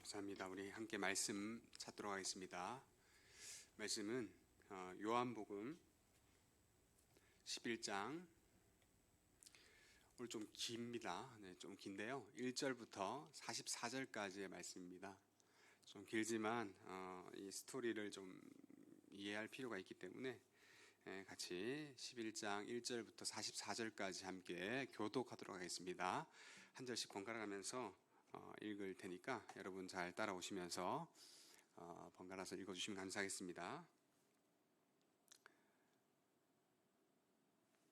감사합니다. 우리 함께 말씀 찾도록 하겠습니다. 말씀은 요한복음 11장, 오늘 좀 깁니다. 좀 긴데요. 1절부터 44절까지의 말씀입니다. 좀 길지만 이 스토리를 좀 이해할 필요가 있기 때문에 같이 11장 1절부터 44절까지 함께 교독하도록 하겠습니다. 한 절씩 번갈아 가면서 읽을 테니까 여러분 잘 따라오시면서 번갈아서 읽어주시면 감사하겠습니다.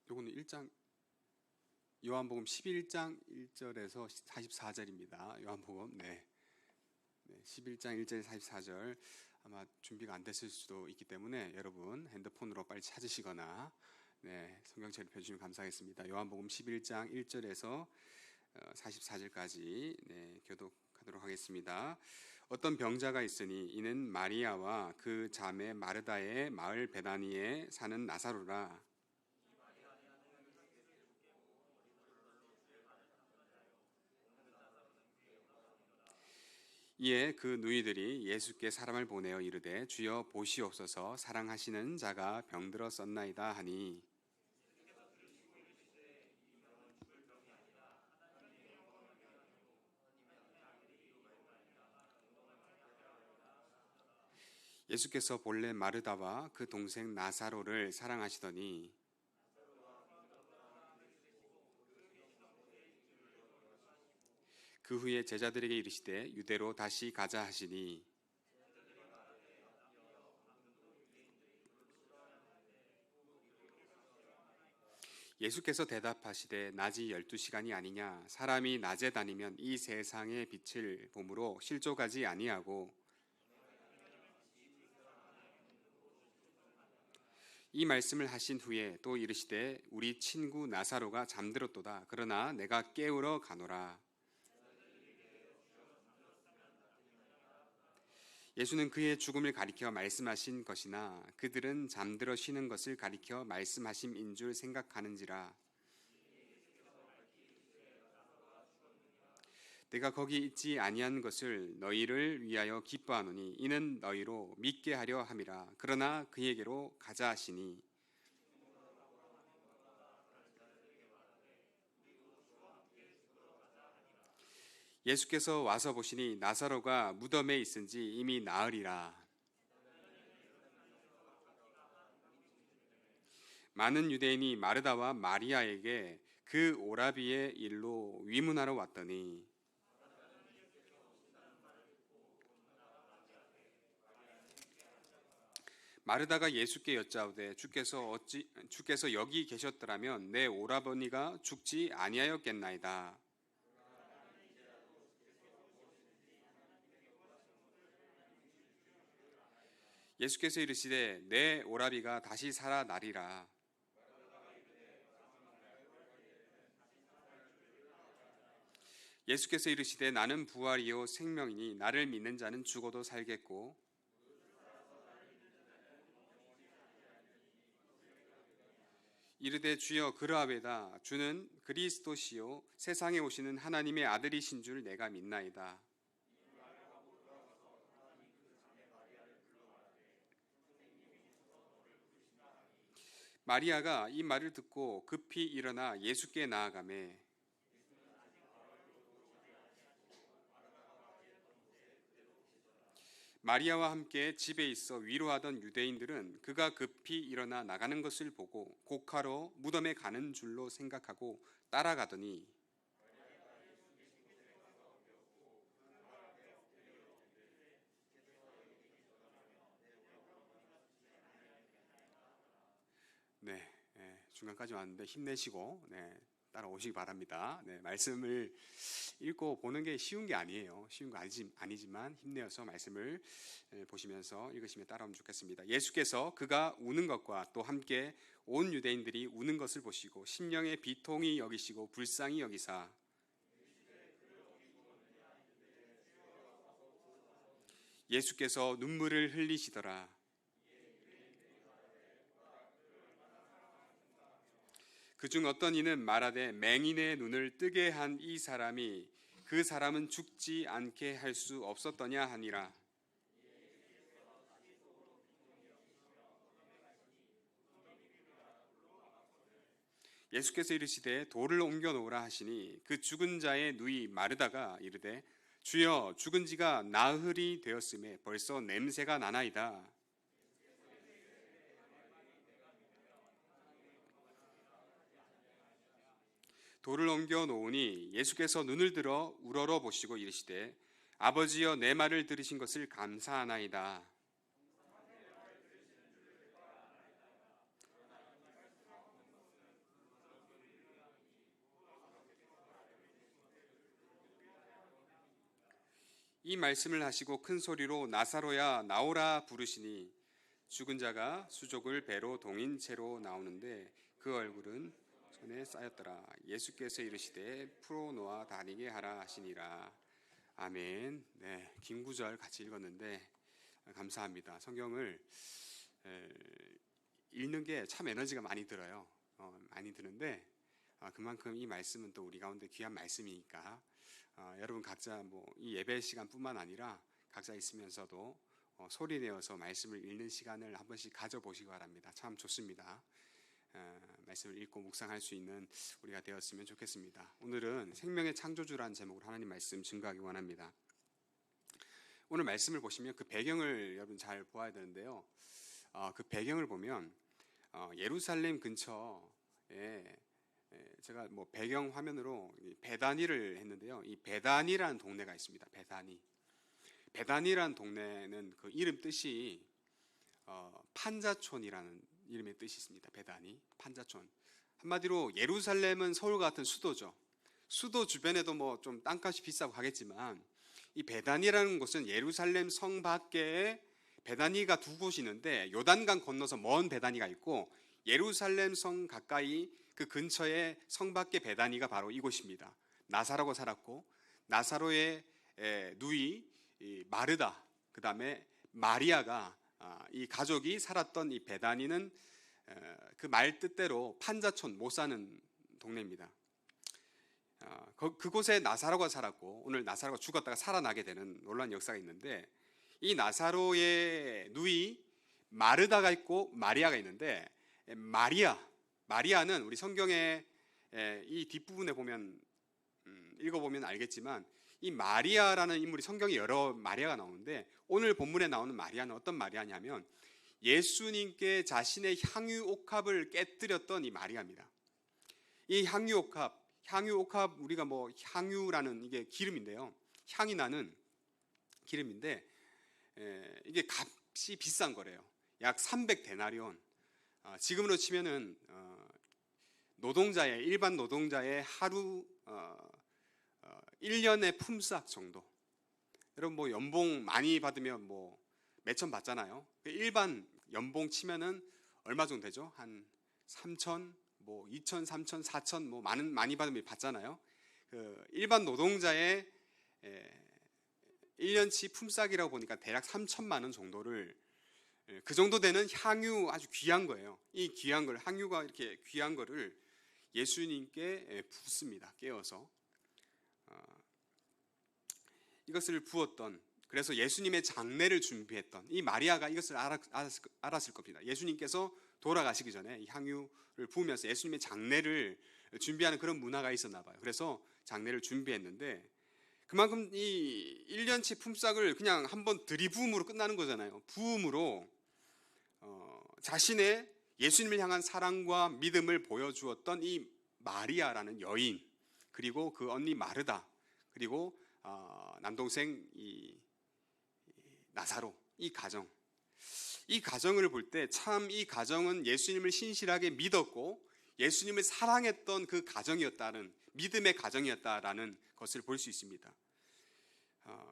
요거는 1장 요한복음 11장 1절에서 44절입니다. 요한복음 11장 1절 44절 아마 준비가 안 됐을 수도 있기 때문에 여러분 핸드폰으로 빨리 찾으시거나 성경책을 펴주시면 감사하겠습니다. 요한복음 11장 1절에서 44절까지 교독하도록 하겠습니다. 어떤 병자가 있으니 이는 마리아와 그 자매 마르다의 마을 베다니에 사는 나사로라. 이에 그 누이들이 예수께 사람을 보내어 이르되 주여 보시옵소서 사랑하시는 자가 병들어 썩나이다 하니 예수께서 본래 마르다와 그 동생 나사로를 사랑하시더니 그 후에 제자들에게 이르시되 유대로 다시 가자 하시니 예수께서 대답하시되 낮이 12시간이 아니냐 사람이 낮에 다니면 이 세상의 빛을 보므로 실족하지 아니하고 이 말씀을 하신 후에 또 이르시되 우리 친구 나사로가 잠들었도다 그러나 내가 깨우러 가노라. 예수는 그의 죽음을 가리켜 말씀하신 것이나 그들은 잠들어 쉬는 것을 가리켜 말씀하심인 줄 생각하는지라. 내가 거기 있지 아니한 것을 너희를 위하여 기뻐하노니 이는 너희로 믿게 하려 함이라. 그러나 그에게로 가자 하시니 예수께서 와서 보시니 나사로가 무덤에 있은지 이미 나으리라. 많은 유대인이 마르다와 마리아에게 그 오라비의 일로 위문하러 왔더니 마르다가 예수께 여짜오되 주께서 여기 계셨더라면 내 오라버니가 죽지 아니하였겠나이다. 예수께서 이르시되 내 오라비가 다시 살아나리라. 예수께서 이르시되 나는 부활이요 생명이니 나를 믿는 자는 죽어도 살겠고 이르되 주여 그러하외다. 주는 그리스도시요 세상에 오시는 하나님의 아들이신 줄 내가 믿나이다. 마리아가 이 말을 듣고 급히 일어나 예수께 나아가매 마리아와 함께 집에 있어 위로하던 유대인들은 그가 급히 일어나 나가는 것을 보고 곡하러 무덤에 가는 줄로 생각하고 따라가더니 중간까지 왔는데 힘내시고 따라오시기 바랍니다. 말씀을 읽고 보는 게 쉬운 게 아니에요. 쉬운 거 아니지만 힘내어서 말씀을 보시면서 읽으시면 따라오면 좋겠습니다. 예수께서 그가 우는 것과 또 함께 온 유대인들이 우는 것을 보시고 심령의 비통이 여기시고 불쌍히 여기사 예수께서 눈물을 흘리시더라. 그중 어떤 이는 말하되 맹인의 눈을 뜨게 한 이 사람이 그 사람은 죽지 않게 할 수 없었더냐 하니라. 예수께서 이르시되 돌을 옮겨 놓으라 하시니 그 죽은 자의 누이 마르다가 이르되 주여 죽은 지가 나흘이 되었음에 벌써 냄새가 나나이다. 돌을 옮겨 놓으니 예수께서 눈을 들어 우러러 보시고 이르시되 아버지여 내 말을 들으신 것을 감사하나이다. 이 말씀을 하시고 큰 소리로 나사로야 나오라 부르시니 죽은 자가 수족을 배로 동인 채로 나오는데 그 얼굴은 손에 쌓였더라. 예수께서 이르시되 풀어 놓아 다니게 하라 하시니라. 아멘. 네, 긴 구절 같이 읽었는데 감사합니다. 성경을 읽는 게 참 에너지가 많이 들어요. 많이 드는데 그만큼 이 말씀은 또 우리 가운데 귀한 말씀이니까 여러분 각자 뭐 이 예배 시간뿐만 아니라 각자 있으면서도 소리 내어서 말씀을 읽는 시간을 한 번씩 가져보시기 바랍니다. 참 좋습니다. 말씀을 읽고 묵상할 수 있는 우리가 되었으면 좋겠습니다. 오늘은 생명의 창조주라는 제목으로 하나님 말씀 증거하기 원합니다. 오늘 말씀을 보시면 그 배경을 여러분 잘 보아야 되는데요. 그 배경을 보면 예루살렘 근처에 제가 뭐 배경 화면으로 베다니를 했는데요. 이 베다니라는 동네가 있습니다. 베다니라는 동네는 그 이름 뜻이 판자촌이라는 이름의 뜻이 있습니다. 베다니, 판자촌. 한마디로 예루살렘은 서울 같은 수도죠. 수도 주변에도 뭐 좀 땅값이 비싸고 하겠지만 이 베다니라는 곳은 예루살렘 성 밖에 베다니가 두 곳이 있는데 요단강 건너서 먼 베다니가 있고 예루살렘 성 가까이 그 근처에 성 밖의 베다니가 바로 이곳입니다. 나사로가 살았고 나사로의 누이 마르다, 그 다음에 마리아가 이 가족이 살았던 이 베다니는 그 말 뜻대로 판자촌, 못 사는 동네입니다. 그곳에 나사로가 살았고 오늘 나사로가 죽었다가 살아나게 되는 놀라운 역사가 있는데 이 나사로의 누이 마르다가 있고 마리아가 있는데 마리아는 우리 성경의 이 뒷부분에 보면 읽어보면 알겠지만 이 마리아라는 인물이 성경에 여러 마리아가 나오는데 오늘 본문에 나오는 마리아는 어떤 마리아냐면 예수님께 자신의 향유옥합을 깨뜨렸던 이 마리아입니다. 이 향유옥합 우리가 뭐 향유라는 이게 기름인데요. 향이 나는 기름인데 이게 값이 비싼 거래요. 약 300데나리온. 지금으로 치면은 일반 노동자의 하루 1년의 품삯 정도. 여러분 뭐 연봉 많이 받으면 뭐 몇천 받잖아요. 일반 연봉 치면은 얼마 정도 되죠? 한 3천, 뭐 2천, 3천, 4천 뭐 많이 받으면 받잖아요. 그 일반 노동자의 1년치 품삯이라고 보니까 대략 3천만 원 정도를 그 정도 되는 향유 아주 귀한 거예요. 이 귀한 걸 향유가 이렇게 귀한 거를 예수님께 붓습니다. 깨어서 이것을 부었던 그래서 예수님의 장례를 준비했던 이 마리아가 이것을 알았을 겁니다. 예수님께서 돌아가시기 전에 이 향유를 부으면서 예수님의 장례를 준비하는 그런 문화가 있었나 봐요. 그래서 장례를 준비했는데 그만큼 이 1년치 품삯을 그냥 한번 들이부음으로 끝나는 거잖아요. 부음으로 자신의 예수님을 향한 사랑과 믿음을 보여주었던 이 마리아라는 여인, 그리고 그 언니 마르다, 그리고 남동생 이 나사로, 이 가정을 볼 때 참 이 가정은 예수님을 신실하게 믿었고 예수님을 사랑했던 그 가정이었다는, 믿음의 가정이었다라는 것을 볼 수 있습니다.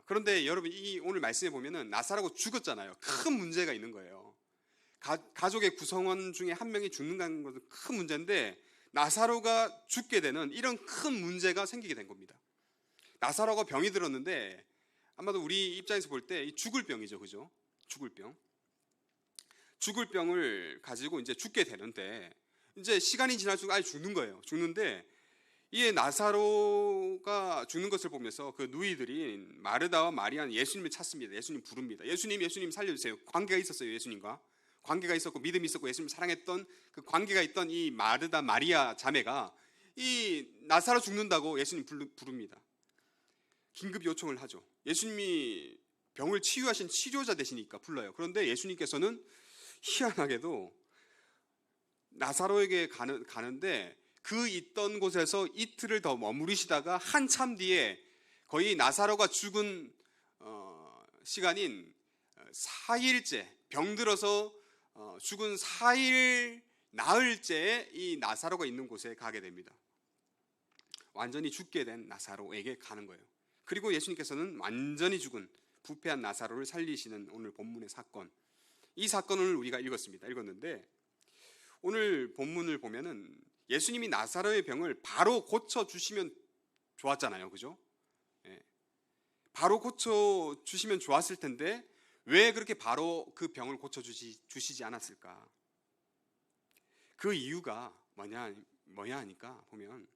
그런데 여러분 이 오늘 말씀에 보면은 나사로가 죽었잖아요. 큰 문제가 있는 거예요. 가족의 구성원 중에 한 명이 죽는다는 것은 큰 문제인데 나사로가 죽게 되는 이런 큰 문제가 생기게 된 겁니다. 나사로가 병이 들었는데 아마도 우리 입장에서 볼 때 죽을 병이죠, 그죠? 죽을 병을 가지고 이제 죽게 되는데 이제 시간이 지날수록 아예 죽는 거예요. 죽는데 이 나사로가 죽는 것을 보면서 그 누이들이 마르다와 마리아는 예수님을 찾습니다. 예수님 부릅니다. 예수님 살려주세요. 관계가 있었어요. 예수님과 관계가 있었고 믿음이 있었고 예수님 사랑했던 그 관계가 있던 이 마르다 마리아 자매가 이 나사로 죽는다고 예수님 부릅니다. 긴급 요청을 하죠. 예수님이 병을 치유하신 치료자 되시니까 불러요. 그런데 예수님께서는 희한하게도 나사로에게 가는데 그 있던 곳에서 이틀을 더 머무르시다가 한참 뒤에 거의 나사로가 죽은 시간인 4일째, 병들어서 죽은 4일 나흘째에 이 나사로가 있는 곳에 가게 됩니다. 완전히 죽게 된 나사로에게 가는 거예요. 그리고 예수님께서는 완전히 죽은 부패한 나사로를 살리시는 오늘 본문의 사건, 이 사건을 우리가 읽었는데 오늘 본문을 보면은 예수님이 나사로의 병을 바로 고쳐주시면 좋았잖아요. 그죠? 예. 바로 고쳐주시면 좋았을 텐데 왜 그렇게 바로 그 병을 고쳐주시지 않았을까? 그 이유가 뭐냐 하니까 보면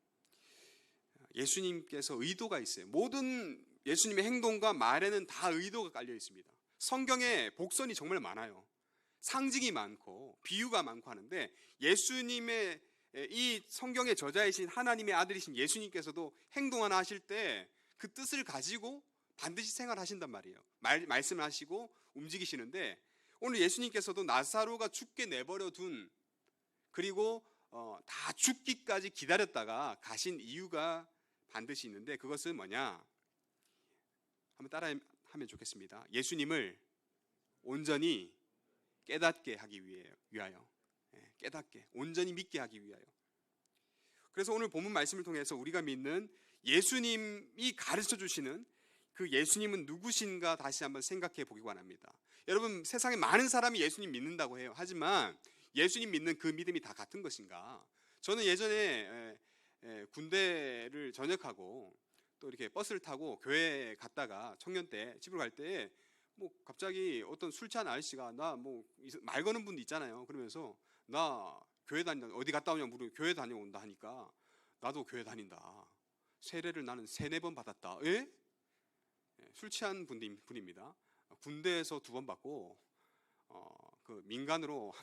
예수님께서 의도가 있어요. 모든 예수님의 행동과 말에는 다 의도가 깔려 있습니다. 성경에 복선이 정말 많아요. 상징이 많고 비유가 많고 하는데 예수님의 이 성경의 저자이신 하나님의 아들이신 예수님께서도 행동 하나 하실 때 그 뜻을 가지고 반드시 생활하신단 말이에요. 말씀을 하시고 움직이시는데 오늘 예수님께서도 나사로가 죽게 내버려 둔 그리고 다 죽기까지 기다렸다가 가신 이유가 반드시 있는데 그것은 뭐냐? 한번 따라하면 좋겠습니다. 예수님을 온전히 깨닫게 하기 위하여, 깨닫게 온전히 믿게 하기 위하여. 그래서 오늘 본문 말씀을 통해서 우리가 믿는 예수님이 가르쳐 주시는 그 예수님은 누구신가 다시 한번 생각해 보기 원합니다. 여러분, 세상에 많은 사람이 예수님 믿는다고 해요. 하지만 예수님 믿는 그 믿음이 다 같은 것인가? 저는 예전에 군대를 전역하고 또 이렇게 버스를 타고 교회 갔다가 청년 때 집으로 갈 때 뭐 갑자기 어떤 술 취한 아저씨가 나 뭐 말 거는 분도 있잖아요. 그러면서 나 교회 다닌다, 어디 갔다 오냐 물으면 교회 다녀온다 하니까 나도 교회 다닌다. 세례를 나는 3-4번 받았다. 예? 술 취한 분입니다. 군대에서 2번 받고 그 민간으로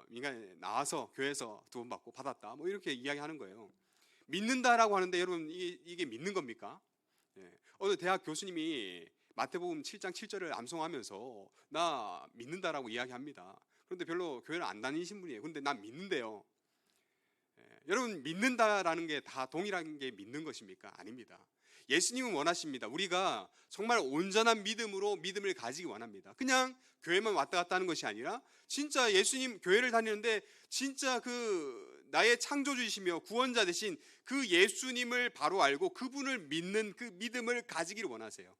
민간에 나와서 교회에서 2번 받고 받았다. 뭐 이렇게 이야기하는 거예요. 믿는다라고 하는데 여러분 이게 믿는 겁니까? 어느 대학 교수님이 마태복음 7장 7절을 암송하면서 나 믿는다라고 이야기합니다. 그런데 별로 교회를 안 다니신 분이에요. 근데 난 믿는데요. 여러분 믿는다라는 게 다 동일한 게 믿는 것입니까? 아닙니다. 예수님은 원하십니다. 우리가 정말 온전한 믿음으로 믿음을 가지기 원합니다. 그냥 교회만 왔다 갔다 하는 것이 아니라 진짜 예수님 교회를 다니는데 진짜 그 나의 창조주이시며 구원자 되신 그 예수님을 바로 알고 그분을 믿는 그 믿음을 가지기를 원하세요.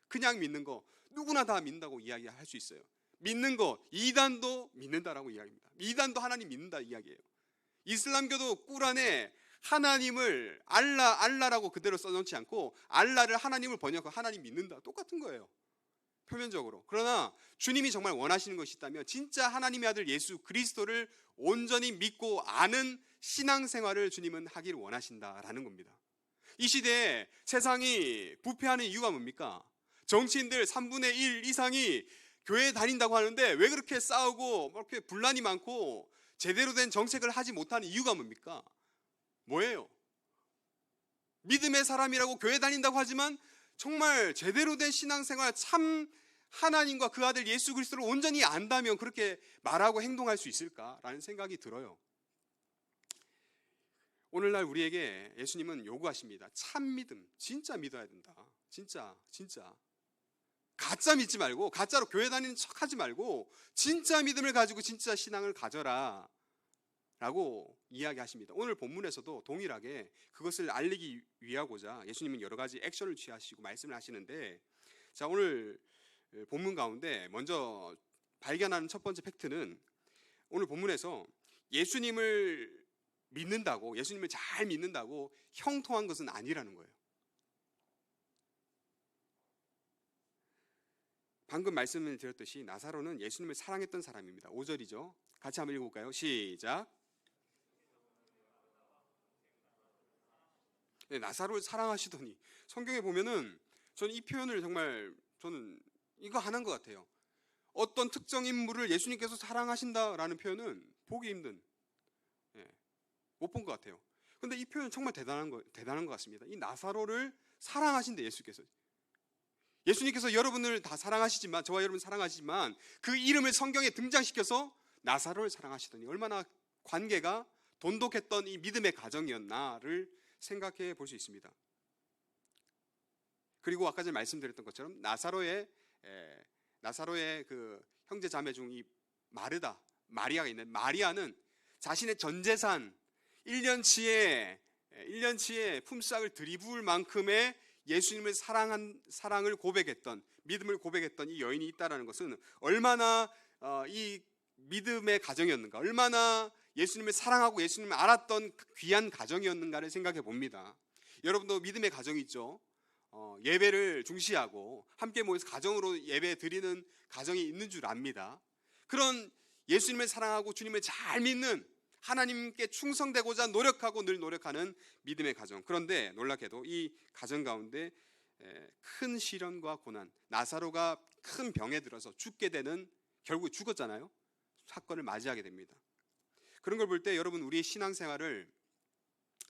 그냥 믿는 거 누구나 다 믿는다고 이야기할 수 있어요. 믿는 거 이단도 믿는다라고 이야기합니다. 이단도 하나님 믿는다 이야기예요. 이슬람교도 꾸란에 하나님을 알라라고 그대로 써놓지 않고 알라를 하나님을 번역하고 하나님 믿는다 똑같은 거예요. 표면적으로. 그러나 주님이 정말 원하시는 것이 있다면 진짜 하나님의 아들 예수 그리스도를 온전히 믿고 아는 신앙생활을 주님은 하기를 원하신다라는 겁니다. 이 시대에 세상이 부패하는 이유가 뭡니까? 정치인들 3분의 1 이상이 교회에 다닌다고 하는데 왜 그렇게 싸우고 그렇게 분란이 많고 제대로 된 정책을 하지 못하는 이유가 뭡니까? 뭐예요? 믿음의 사람이라고 교회 다닌다고 하지만 정말 제대로 된 신앙생활, 참 하나님과 그 아들 예수 그리스도를 온전히 안다면 그렇게 말하고 행동할 수 있을까라는 생각이 들어요. 오늘날 우리에게 예수님은 요구하십니다. 참 믿음, 진짜 믿어야 된다. 진짜 가짜 믿지 말고, 가짜로 교회 다니는 척 하지 말고 진짜 믿음을 가지고 진짜 신앙을 가져라 라고 이야기하십니다. 오늘 본문에서도 동일하게 그것을 알리기 위하고자 예수님은 여러 가지 액션을 취하시고 말씀을 하시는데, 자, 오늘 본문 가운데 먼저 발견하는 첫 번째 팩트는 오늘 본문에서 예수님을 믿는다고, 예수님을 잘 믿는다고 형통한 것은 아니라는 거예요. 방금 말씀을 드렸듯이 나사로는 예수님을 사랑했던 사람입니다. 5절이죠. 같이 한번 읽어볼까요? 시작. 나사로를 사랑하시더니, 성경에 보면은 저는 이 표현을 정말 저는 이거 하나인 것 같아요. 어떤 특정 인물을 예수님께서 사랑하신다라는 표현은 보기 힘든, 못 본 것 같아요. 근데 이 표현 정말 대단한 것 같습니다. 이 나사로를 사랑하신대, 예수께서. 예수님께서 여러분을 다 사랑하시지만, 저와 여러분 사랑하시지만, 그 이름을 성경에 등장시켜서 나사로를 사랑하시더니 얼마나 관계가 돈독했던 이 믿음의 가정이었나를 생각해 볼 수 있습니다. 그리고 아까 전에 말씀드렸던 것처럼 나사로의 그 형제 자매 중 이 마리아가 있는, 마리아는 자신의 전 재산 1년치의 품삯을 들이부을 만큼의 예수님을 사랑을 고백했던, 믿음을 고백했던 이 여인이 있다는 것은 얼마나 이 믿음의 가정이었는가, 얼마나 예수님을 사랑하고 예수님을 알았던 귀한 가정이었는가를 생각해 봅니다. 여러분도 믿음의 가정이 있죠. 예배를 중시하고 함께 모여서 가정으로 예배 드리는 가정이 있는 줄 압니다. 그런 예수님을 사랑하고 주님을 잘 믿는, 하나님께 충성되고자 노력하고 늘 노력하는 믿음의 가정. 그런데 놀랍게도 이 가정 가운데 큰 시련과 고난, 나사로가 큰 병에 들어서 죽게 되는, 결국 죽었잖아요. 사건을 맞이하게 됩니다. 그런 걸 볼 때 여러분, 우리의 신앙생활을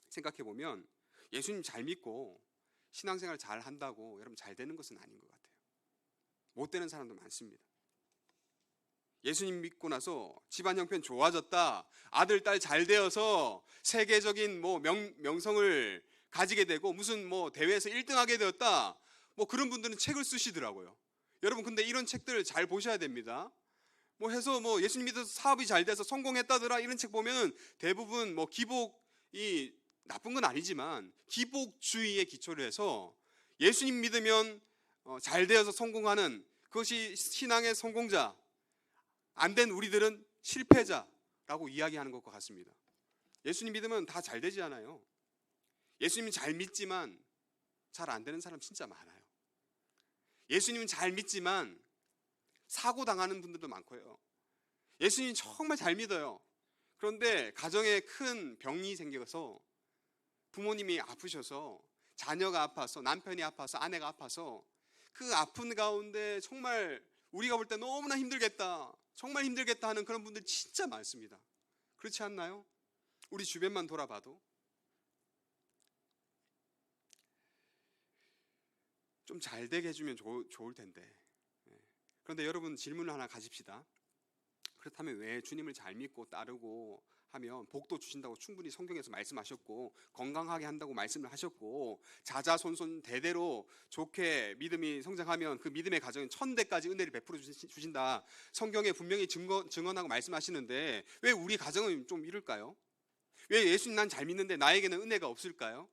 생각해 보면 예수님 잘 믿고 신앙생활 잘 한다고 여러분 잘 되는 것은 아닌 것 같아요. 못 되는 사람도 많습니다. 예수님 믿고 나서 집안 형편 좋아졌다, 아들 딸 잘 되어서 세계적인 명성을 가지게 되고 무슨 대회에서 1등하게 되었다, 그런 분들은 책을 쓰시더라고요. 여러분, 근데 이런 책들 잘 보셔야 됩니다. 해서 예수님 믿어서 사업이 잘 돼서 성공했다더라, 이런 책 보면 대부분 기복이 나쁜 건 아니지만 기복주의에 기초를 해서 예수님 믿으면 잘 되어서 성공하는, 그것이 신앙의 성공자, 안 된 우리들은 실패자라고 이야기하는 것과 같습니다. 예수님 믿으면 다 잘 되지 않아요. 예수님 잘 믿지만 잘 안 되는 사람 진짜 많아요. 예수님은 잘 믿지만 사고 당하는 분들도 많고요. 예수님 정말 잘 믿어요. 그런데 가정에 큰 병이 생겨서 부모님이 아프셔서, 자녀가 아파서, 남편이 아파서, 아내가 아파서 그 아픈 가운데 정말 우리가 볼 때 너무나 힘들겠다, 정말 힘들겠다 하는 그런 분들 진짜 많습니다. 그렇지 않나요? 우리 주변만 돌아봐도. 좀 잘 되게 해주면 좋을 텐데. 그런데 여러분, 질문을 하나 가집시다. 그렇다면 왜 주님을 잘 믿고 따르고 하면 복도 주신다고 충분히 성경에서 말씀하셨고, 건강하게 한다고 말씀을 하셨고, 자자손손 대대로 좋게 믿음이 성장하면 그 믿음의 가정은 1000대까지 은혜를 베풀어 주신다, 성경에 분명히 증언하고 말씀하시는데 왜 우리 가정은 좀 이럴까요? 왜 예수님 난 잘 믿는데 나에게는 은혜가 없을까요?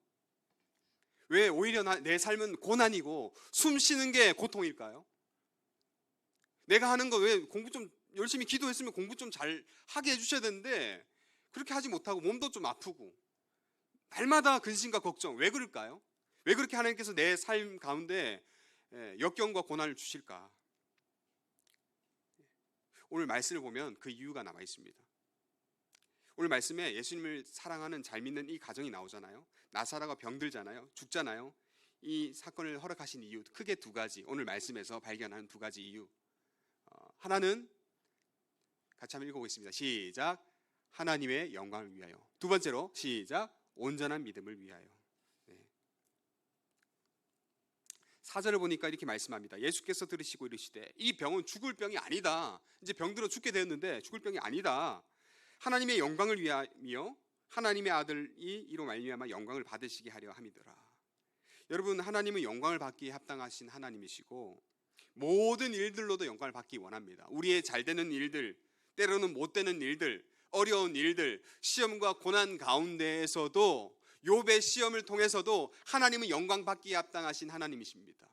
왜 오히려 내 삶은 고난이고 숨 쉬는 게 고통일까요? 내가 하는 거, 왜 공부 좀 열심히 기도했으면 공부 좀 잘 하게 해주셔야 되는데 그렇게 하지 못하고 몸도 좀 아프고 날마다 근심과 걱정, 왜 그럴까요? 왜 그렇게 하나님께서 내 삶 가운데 역경과 고난을 주실까? 오늘 말씀을 보면 그 이유가 남아 있습니다. 오늘 말씀에 예수님을 사랑하는, 잘 믿는 이 가정이 나오잖아요. 나사로가 병들잖아요. 죽잖아요. 이 사건을 허락하신 이유, 크게 두 가지, 오늘 말씀에서 발견하는 두 가지 이유. 하나는 같이 한번 읽어보겠습니다. 시작. 하나님의 영광을 위하여. 두 번째로 시작. 온전한 믿음을 위하여. 4절을 보니까 이렇게 말씀합니다. 예수께서 들으시고 이르시되 이 병은 죽을 병이 아니다. 이제 병들어 죽게 되었는데 죽을 병이 아니다. 하나님의 영광을 위하여 하나님의 아들이 이로 말미암아 영광을 받으시게 하려 함이더라. 여러분, 하나님은 영광을 받기에 합당하신 하나님이시고 모든 일들로도 영광을 받기 원합니다. 우리의 잘 되는 일들, 때로는 못 되는 일들, 어려운 일들, 시험과 고난 가운데에서도, 욥의 시험을 통해서도 하나님은 영광 받기에 합당하신 하나님이십니다.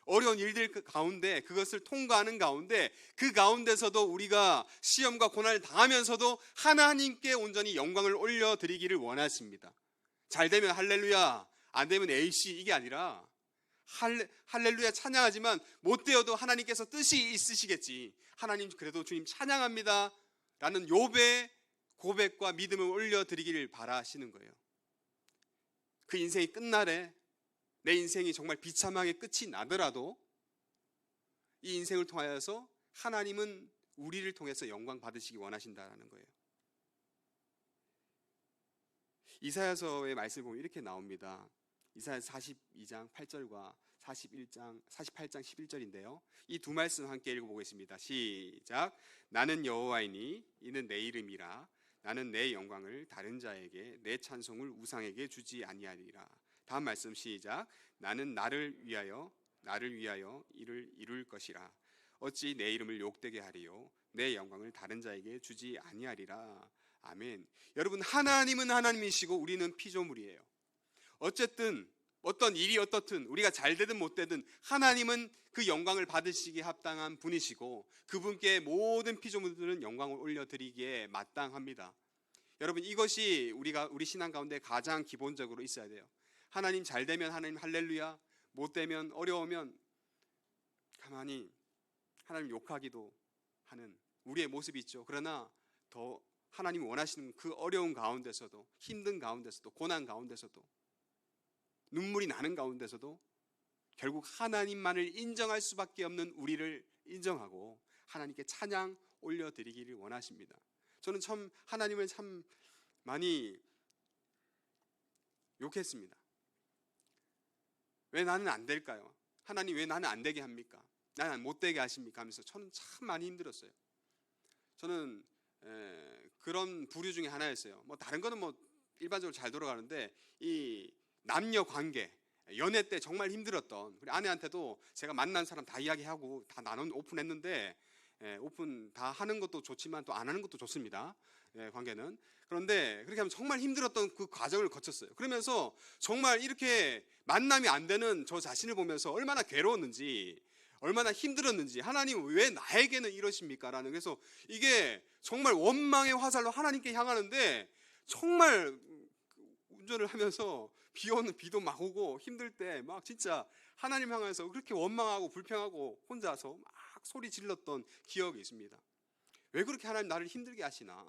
어려운 일들 가운데, 그것을 통과하는 가운데, 그 가운데서도 우리가 시험과 고난을 당하면서도 하나님께 온전히 영광을 올려드리기를 원하십니다. 잘 되면 할렐루야, 안 되면 에이씨, 이게 아니라 할렐루야 찬양하지만 못 되어도 하나님께서 뜻이 있으시겠지, 하나님 그래도 주님 찬양합니다 라는 욥의 고백과 믿음을 올려드리기를 바라시는 거예요. 그 인생이 끝날에 내 인생이 정말 비참하게 끝이 나더라도 이 인생을 통하여서 하나님은 우리를 통해서 영광 받으시기 원하신다는 거예요. 이사야서의 말씀을 보면 이렇게 나옵니다. 이사야서 42장 8절과 48장 11절인데요. 이 두 말씀 함께 읽어보겠습니다. 시작. 나는 여호와이니 이는 내 이름이라. 나는 내 영광을 다른 자에게 내 찬송을 우상에게 주지 아니하리라. 다음 말씀 시작. 나는 나를 위하여 이를 이룰 것이라. 어찌 내 이름을 욕되게 하리요 내 영광을 다른 자에게 주지 아니하리라. 아멘. 여러분, 하나님은 하나님이시고 우리는 피조물이에요. 어쨌든 어떤 일이 어떻든 우리가 잘 되든 못 되든 하나님은 그 영광을 받으시기에 합당한 분이시고 그분께 모든 피조물들은 영광을 올려드리기에 마땅합니다. 여러분, 이것이 우리 신앙 가운데 가장 기본적으로 있어야 돼요. 하나님 잘 되면 하나님 할렐루야, 못 되면 어려우면 가만히 하나님 욕하기도 하는 우리의 모습이 있죠. 그러나 더 하나님이 원하시는 그 어려운 가운데서도, 힘든 가운데서도, 고난 가운데서도, 눈물이 나는 가운데서도 결국 하나님만을 인정할 수밖에 없는 우리를 인정하고 하나님께 찬양 올려드리기를 원하십니다. 저는 참 하나님을 참 많이 욕했습니다. 왜 나는 안 될까요? 하나님 왜 나는 안 되게 합니까? 나는 못 되게 하십니까? 하면서 저는 참 많이 힘들었어요. 저는 그런 부류 중에 하나였어요. 뭐 다른 거는 뭐 일반적으로 잘 돌아가는데 이 남녀 관계, 연애 때 정말 힘들었던, 우리 아내한테도 제가 만난 사람 다 이야기하고 다 오픈했는데, 오픈 다 하는 것도 좋지만 또 안 하는 것도 좋습니다. 관계는. 그런데 그렇게 하면 정말 힘들었던 그 과정을 거쳤어요. 그러면서 정말 이렇게 만남이 안 되는 저 자신을 보면서 얼마나 괴로웠는지, 얼마나 힘들었는지, 하나님 왜 나에게는 이러십니까? 라는, 그래서 이게 정말 원망의 화살로 하나님께 향하는데, 정말 운전을 하면서 비도 막 오고 힘들 때 막 진짜 하나님 향해서 그렇게 원망하고 불평하고 혼자서 막 소리 질렀던 기억이 있습니다. 왜 그렇게 하나님 나를 힘들게 하시나?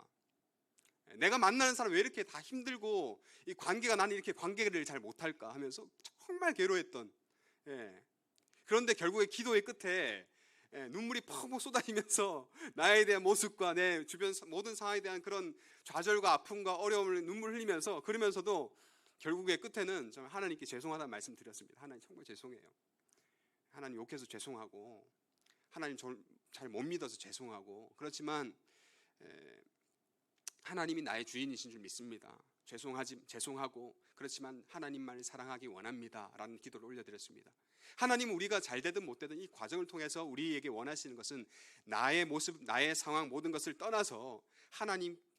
내가 만나는 사람 왜 이렇게 다 힘들고 이 관계가, 나는 이렇게 관계를 잘 못할까 하면서 정말 괴로웠던. 그런데 결국에 기도의 끝에 눈물이 펑펑 쏟아지면서 나에 대한 모습과 내 주변 모든 상황에 대한 그런 좌절과 아픔과 어려움을 눈물 흘리면서, 그러면서도 결국에 끝에는 좀 하나님께 죄송하다는 말씀 드렸습니다. 하나님 정말 죄송해요. 하나님 욕해서 죄송하고, 하나님 잘 못 믿어서 죄송하고, 그렇지만 하나님이 나의 주인이신 줄 믿습니다. 죄송하고, 그렇지만 하나님만을 사랑하기 원합니다 라는 기도를 올려드렸습니다. 하나님은 우리가 잘 되든 못 되든 이 과정을 통해서 우리에게 원하시는 것은 나의 모습, 나의 상황, 모든 것을 떠나서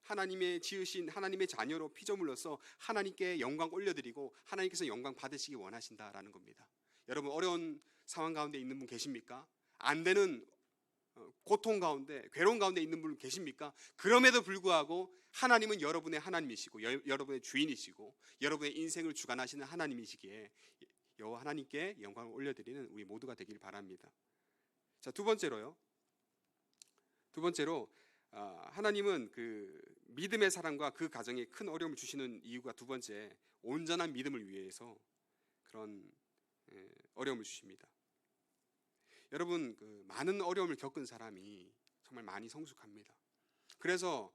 하나님의 지으신 하나님의 자녀로 피조물로서 하나님께 영광 올려드리고 하나님께서 영광 받으시기 원하신다라는 겁니다. 여러분, 어려운 상황 가운데 있는 분 계십니까? 안 되는 고통 가운데, 괴로운 가운데 있는 분 계십니까? 그럼에도 불구하고 하나님은 여러분의 하나님이시고 여러분의 주인이시고 여러분의 인생을 주관하시는 하나님이시기에 여호와 하나님께 영광을 올려드리는 우리 모두가 되길 바랍니다. 자, 두 번째로 하나님은 그 믿음의 사랑과 그 가정에 큰 어려움을 주시는 이유가 두 번째, 온전한 믿음을 위해서 그런 어려움을 주십니다. 여러분, 그 많은 어려움을 겪은 사람이 정말 많이 성숙합니다. 그래서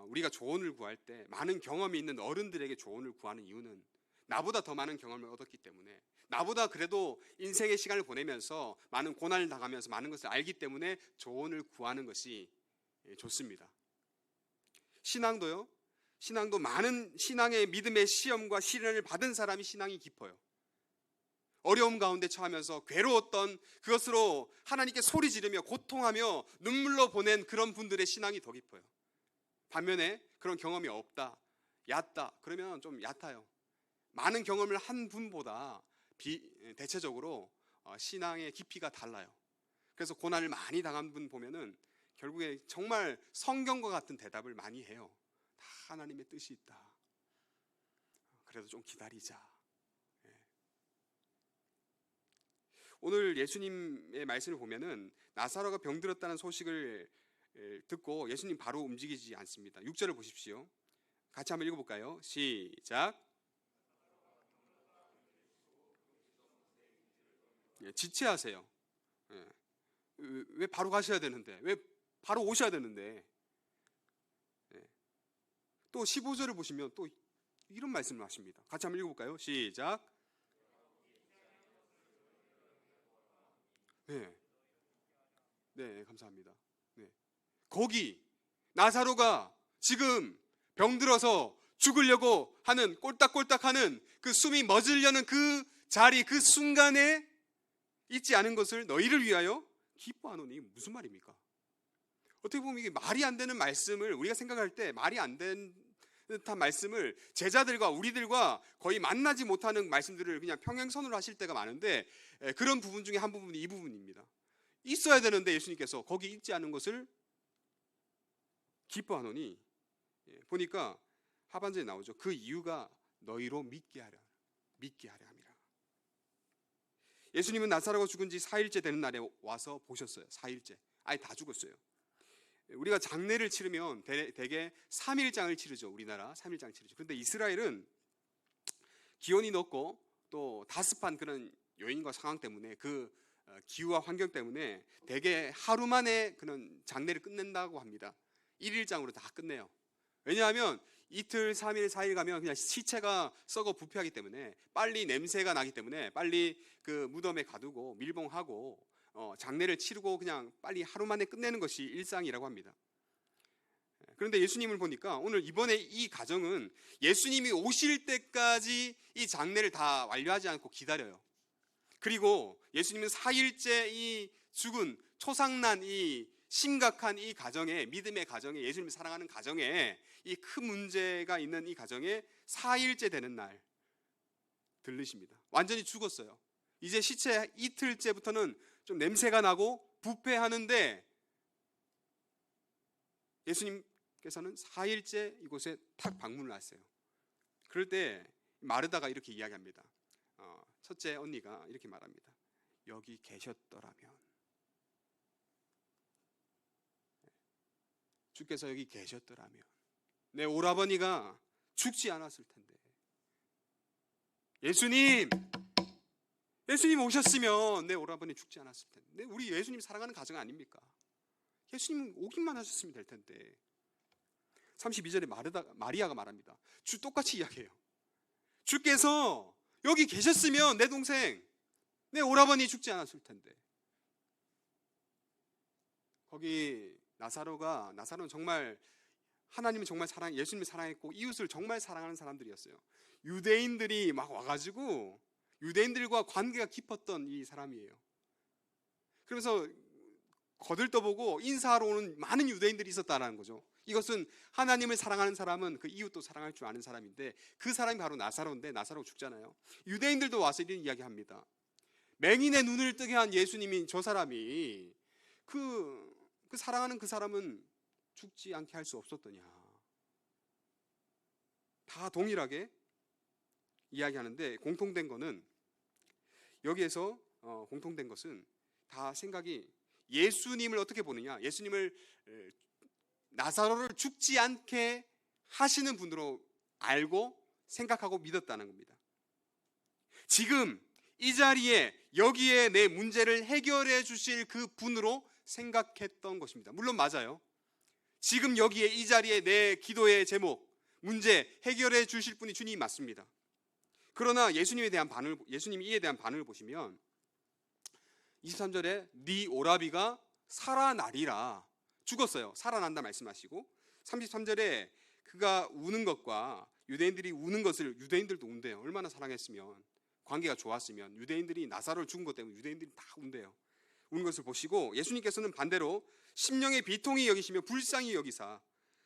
우리가 조언을 구할 때 많은 경험이 있는 어른들에게 조언을 구하는 이유는 나보다 더 많은 경험을 얻었기 때문에, 나보다 그래도 인생의 시간을 보내면서 많은 고난을 당하면서 많은 것을 알기 때문에 조언을 구하는 것이 좋습니다. 신앙도 많은 신앙의 믿음의 시험과 시련을 받은 사람이 신앙이 깊어요. 어려움 가운데 처하면서 괴로웠던 그것으로 하나님께 소리 지르며 고통하며 눈물로 보낸 그런 분들의 신앙이 더 깊어요. 반면에 그런 경험이 없다, 얕다, 그러면 좀 얕아요. 많은 경험을 한 분보다 대체적으로 신앙의 깊이가 달라요. 그래서 고난을 많이 당한 분 보면은 결국에 정말 성경과 같은 대답을 많이 해요. 다 하나님의 뜻이 있다. 그래도 좀 기다리자. 오늘 예수님의 말씀을 보면은 나사로가 병들었다는 소식을 듣고 예수님 바로 움직이지 않습니다. 6절을 보십시오. 같이 한번 읽어볼까요? 시작. 지체하세요. 왜 바로 가셔야 되는데, 왜 바로 오셔야 되는데. 또 15절을 보시면 또 이런 말씀을 하십니다. 같이 한번 읽어볼까요? 시작. 네, 네, 감사합니다. 네. 거기 나사로가 지금 병들어서 죽으려고 하는, 꼴딱꼴딱하는 그 숨이 멎으려는 그 자리, 그 순간에 잊지 않은 것을 너희를 위하여 기뻐하노니. 무슨 말입니까? 어떻게 보면 이게 말이 안 되는 말씀을, 우리가 생각할 때 말이 안 되는 듯한 말씀을 제자들과 우리들과 거의 만나지 못하는 말씀들을 그냥 평행선으로 하실 때가 많은데, 그런 부분 중에 한 부분이 이 부분입니다. 있어야 되는데 예수님께서 거기 있지 않은 것을 기뻐하노니, 보니까 하반절에 나오죠. 그 이유가 너희로 믿게 하려 함이라. 예수님은 나사로가 죽은 지 4일째 되는 날에 와서 보셨어요. 4일째. 아예 다 죽었어요. 우리가 장례를 치르면 대개 3일장을 치르죠. 우리나라 3일장 치르죠. 그런데 이스라엘은 기온이 높고 또 다습한 그런 요인과 상황 때문에, 그 기후와 환경 때문에 대개 하루 만에 그런 장례를 끝낸다고 합니다. 1일장으로 다 끝내요. 왜냐하면 이틀, 3일, 4일 가면 그냥 시체가 썩어 부패하기 때문에, 빨리 냄새가 나기 때문에 빨리 그 무덤에 가두고 밀봉하고 장례를 치르고 그냥 빨리 하루 만에 끝내는 것이 일상이라고 합니다. 그런데 예수님을 보니까 오늘 이번에 이 가정은 예수님이 오실 때까지 이 장례를 다 완료하지 않고 기다려요. 그리고 예수님은 4일째 이 죽은 초상난, 이 심각한 이 가정에, 믿음의 가정에, 예수님을 사랑하는 가정에, 이 큰 문제가 있는 이 가정에 4일째 되는 날 들르십니다. 완전히 죽었어요. 이제 시체 이틀째부터는 좀 냄새가 나고 부패하는데, 예수님께서는 4일째 이곳에 탁 방문을 하세요. 그럴 때 마르다가 이렇게 이야기합니다. 첫째 언니가 이렇게 말합니다. 여기 계셨더라면, 주께서 여기 계셨더라면 내 오라버니가 죽지 않았을 텐데. 예수님 오셨으면 내 오라버니 죽지 않았을 텐데. 우리 예수님 사랑하는 가정 아닙니까? 예수님 오기만 하셨으면 될 텐데. 32절에 마리아가 말합니다. 주 똑같이 이야기해요. 주께서 여기 계셨으면 내 동생, 내 오라버니 죽지 않았을 텐데. 거기 나사로는 정말 하나님을 정말 예수님을 사랑했고 이웃을 정말 사랑하는 사람들이었어요. 유대인들이 막 와가지고 유대인들과 관계가 깊었던 이 사람이에요. 그러면서 거들떠보고 인사하러 오는 많은 유대인들이 있었다는 거죠. 이것은 하나님을 사랑하는 사람은 그 이웃도 사랑할 줄 아는 사람인데, 그 사람이 바로 나사로인데, 나사로가 죽잖아요. 유대인들도 와서 이런 이야기합니다. 맹인의 눈을 뜨게 한 예수님인 저 사람이 그 사랑하는 그 사람은 죽지 않게 할 수 없었더냐. 다 동일하게 이야기하는데, 공통된 거는, 여기에서 공통된 것은 다 생각이 예수님을 어떻게 보느냐, 예수님을 나사로를 죽지 않게 하시는 분으로 알고 생각하고 믿었다는 겁니다. 지금 이 자리에 여기에 내 문제를 해결해 주실 그 분으로 생각했던 것입니다. 물론 맞아요. 지금 여기에 이 자리에 내 기도의 제목, 문제 해결해 주실 분이 주님이 맞습니다. 그러나 예수님이 이에 대한 반응을 보시면 23절에 네 오라비가 살아나리라, 죽었어요. 살아난다 말씀하시고, 33절에 그가 우는 것과 유대인들이 우는 것을, 유대인들도 운대요. 얼마나 사랑했으면, 관계가 좋았으면. 유대인들이 나사로를 죽은 것 때문에 유대인들이 다 운대요. 우는 것을 보시고 예수님께서는 반대로 심령의 비통이 여기시며 불쌍히 여기사,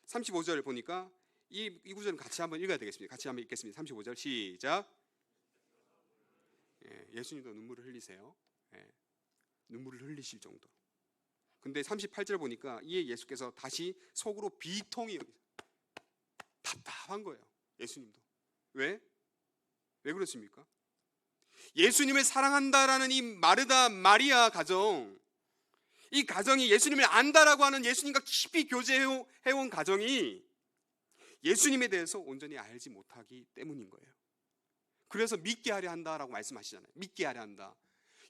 35절 보니까 이 구절은 같이 한번 읽어야 되겠습니다. 같이 한번 읽겠습니다. 35절 시작. 예수님도 눈물을 흘리세요. 눈물을 흘리실 정도. 근데 38절 보니까 이에 예수께서 다시 속으로 비통이 여기서, 답답한 거예요. 예수님도. 왜 그렇습니까? 예수님을 사랑한다라는 이 마르다 마리아 가정, 이 가정이 예수님을 안다라고 하는, 예수님과 깊이 교제해온 가정이 예수님에 대해서 온전히 알지 못하기 때문인 거예요. 그래서 믿게 하려 한다라고 말씀하시잖아요. 믿게 하려 한다.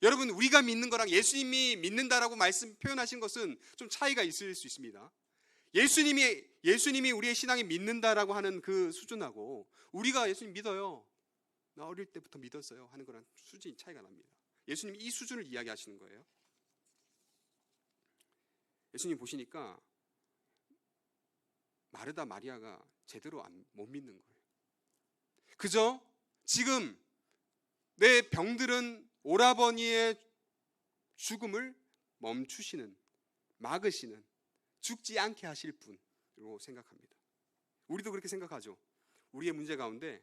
여러분, 우리가 믿는 거랑 예수님이 믿는다라고 말씀 표현하신 것은 좀 차이가 있을 수 있습니다. 예수님이 우리의 신앙이 믿는다라고 하는 그 수준하고 우리가 예수님 믿어요, 나 어릴 때부터 믿었어요 하는 거랑 수준이 차이가 납니다. 예수님이 이 수준을 이야기하시는 거예요. 예수님 보시니까 마르다 마리아가 제대로 못 믿는 거예요. 그저 지금 내 병들은 오라버니의 죽음을 멈추시는, 막으시는, 죽지 않게 하실 분으로 생각합니다. 우리도 그렇게 생각하죠. 우리의 문제 가운데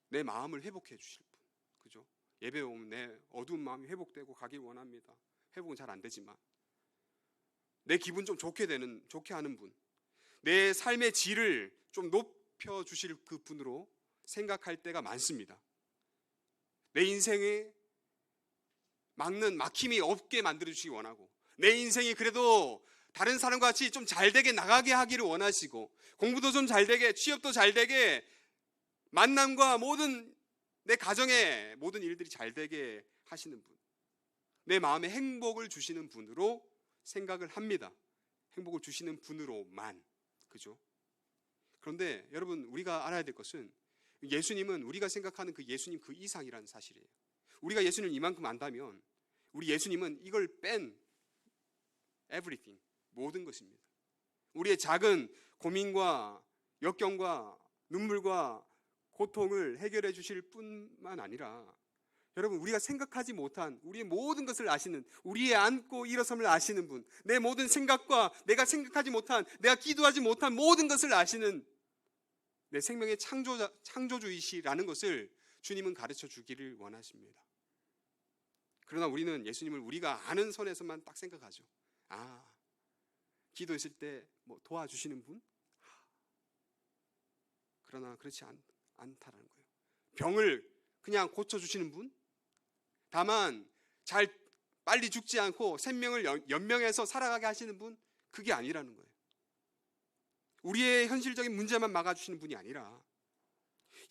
내 마음을 회복해 주실 분, 그죠? 예배 오면 내 어두운 마음이 회복되고 가길 원합니다. 회복은 잘 안 되지만 내 기분 좀 좋게 하는 분, 내 삶의 질을 좀 높여 주실 그 분으로 생각할 때가 많습니다. 내 인생에 막힘이 없게 만들어 주시기 원하고, 내 인생이 그래도 다른 사람과 같이 좀 잘되게 나가게 하기를 원하시고, 공부도 좀 잘되게, 취업도 잘되게, 만남과 모든 내 가정의 모든 일들이 잘되게 하시는 분, 내 마음에 행복을 주시는 분으로 생각을 합니다. 행복을 주시는 분으로만, 그죠? 그런데 여러분, 우리가 알아야 될 것은 예수님은 우리가 생각하는 그 예수님 그 이상이라는 사실이에요. 우리가 예수님을 이만큼 안다면 우리 예수님은 이걸 뺀 everything, 모든 것입니다. 우리의 작은 고민과 역경과 눈물과 고통을 해결해 주실 뿐만 아니라, 여러분, 우리가 생각하지 못한 우리의 모든 것을 아시는, 우리의 앉고 일어섬을 아시는 분, 내 모든 생각과 내가 생각하지 못한, 내가 기도하지 못한 모든 것을 아시는 내 생명의 창조주이시라는 것을 주님은 가르쳐 주기를 원하십니다. 그러나 우리는 예수님을 우리가 아는 선에서만 딱 생각하죠. 기도했을 때 뭐 도와주시는 분? 그러나 그렇지 않다라는 거예요. 병을 그냥 고쳐주시는 분? 다만 빨리 죽지 않고 생명을 연명해서 살아가게 하시는 분? 그게 아니라는 거예요. 우리의 현실적인 문제만 막아주시는 분이 아니라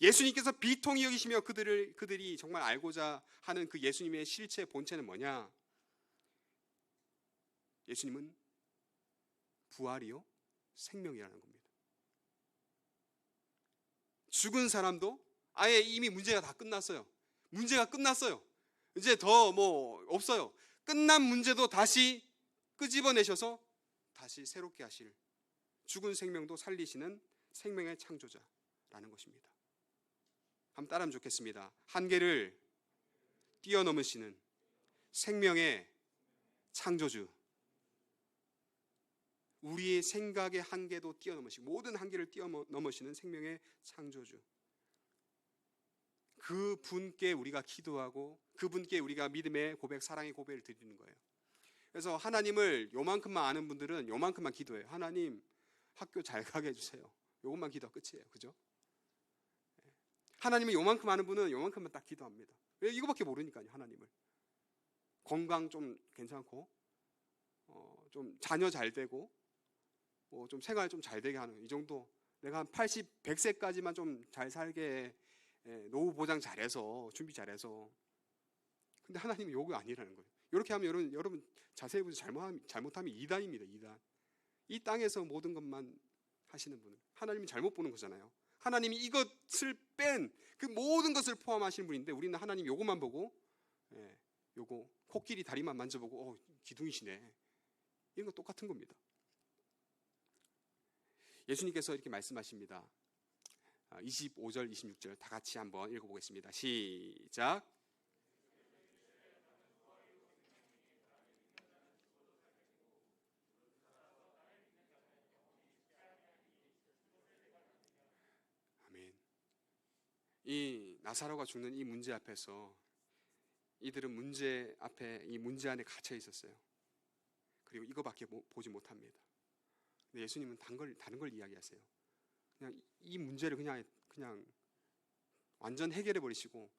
예수님께서 비통히 여기시며 그들이 정말 알고자 하는 그 예수님의 실체 본체는 뭐냐? 예수님은 부활이요 생명이라는 겁니다. 죽은 사람도 아예 이미 문제가 다 끝났어요. 문제가 끝났어요. 이제 더 뭐 없어요. 끝난 문제도 다시 끄집어내셔서 다시 새롭게 하실, 죽은 생명도 살리시는 생명의 창조자라는 것입니다. 한번 따라하면 좋겠습니다. 한계를 뛰어넘으시는 생명의 창조주, 우리의 생각의 한계도 뛰어넘으시고 모든 한계를 뛰어넘으시는 생명의 창조주, 그 분께 우리가 기도하고 그 분께 우리가 믿음의 고백, 사랑의 고백을 드리는 거예요. 그래서 하나님을 요만큼만 아는 분들은 요만큼만 기도해요. 하나님, 학교 잘 가게 해주세요. 요것만 기도가 끝이에요. 그죠? 하나님을 요만큼 아는 분은 요만큼만 딱 기도합니다. 왜? 이거밖에 모르니까요. 하나님을. 건강 좀 괜찮고, 좀 자녀 잘 되고, 좀 생활 좀 잘 되게 하는, 이 정도. 내가 한 80, 100세까지만 좀 잘 살게, 노후 보장 잘해서, 준비 잘해서. 근데 하나님은 요거 아니라는 거예요. 이렇게 하면 여러분 자세히 보세요. 잘못하면 이단입니다. 이단. 이 땅에서 모든 것만 하시는 분은 하나님이 잘못 보는 거잖아요. 하나님이 이것을 뺀 그 모든 것을 포함하시는 분인데, 우리는 하나님 요거만 보고, 요거 코끼리 다리만 만져보고 기둥이시네, 이런 거 똑같은 겁니다. 예수님께서 이렇게 말씀하십니다. 25절 26절 다 같이 한번 읽어보겠습니다. 시작. 아멘. 이 나사로가 죽는 이 문제 앞에서 이들은 문제 앞에, 이 문제 안에 갇혀 있었어요. 그리고 이거밖에 보지 못합니다. 근데 예수님은 다른 걸 이야기하세요. 그냥 이 문제를 그냥 완전 해결해 버리시고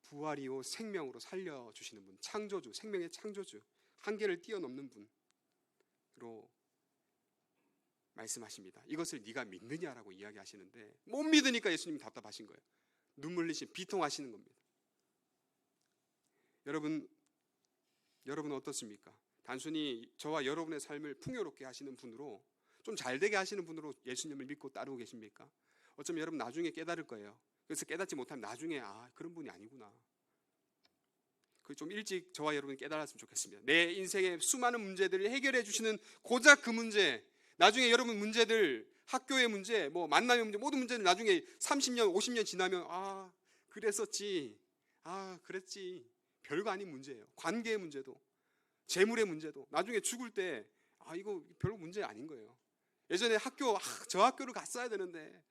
부활이요 생명으로 살려주시는 분, 창조주, 생명의 창조주, 한계를 뛰어넘는 분으로 말씀하십니다. 이것을 네가 믿느냐라고 이야기하시는데 못 믿으니까 예수님이 답답하신 거예요. 눈물 흘리신, 비통하시는 겁니다. 여러분 어떻습니까? 단순히 저와 여러분의 삶을 풍요롭게 하시는 분으로, 좀 잘되게 하시는 분으로 예수님을 믿고 따르고 계십니까? 어쩌면 여러분 나중에 깨달을 거예요. 그래서 깨닫지 못하면 나중에 그런 분이 아니구나. 좀 일찍 저와 여러분이 깨달았으면 좋겠습니다. 내 인생의 수많은 문제들을 해결해 주시는 고작 그 문제, 나중에 여러분 문제들, 학교의 문제, 만남의 문제, 모든 문제들 나중에 30년, 50년 지나면 그랬었지, 그랬지, 별거 아닌 문제예요. 관계의 문제도, 재물의 문제도 나중에 죽을 때 이거 별로 문제 아닌 거예요. 예전에 학교, 저 학교를 갔어야 되는데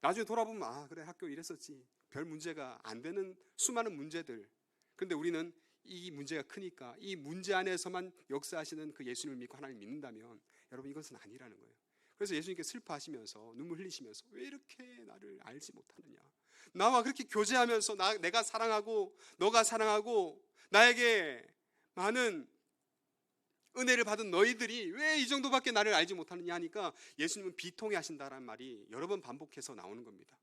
나중에 돌아보면 그래, 학교 이랬었지, 별 문제가 안 되는 수많은 문제들. 그런데 우리는 이 문제가 크니까 이 문제 안에서만 역사하시는 그 예수님을 믿고 하나님 믿는다면 여러분 이것은 아니라는 거예요. 그래서 예수님께 슬퍼하시면서 눈물 흘리시면서 왜 이렇게 나를 알지 못하느냐, 나와 그렇게 교제하면서 내가 사랑하고 너가 사랑하고 나에게 많은 은혜를 받은 너희들이 왜 이 정도밖에 나를 알지 못하느냐 하니까 예수님은 비통해 하신다라는 말이 여러 번 반복해서 나오는 겁니다.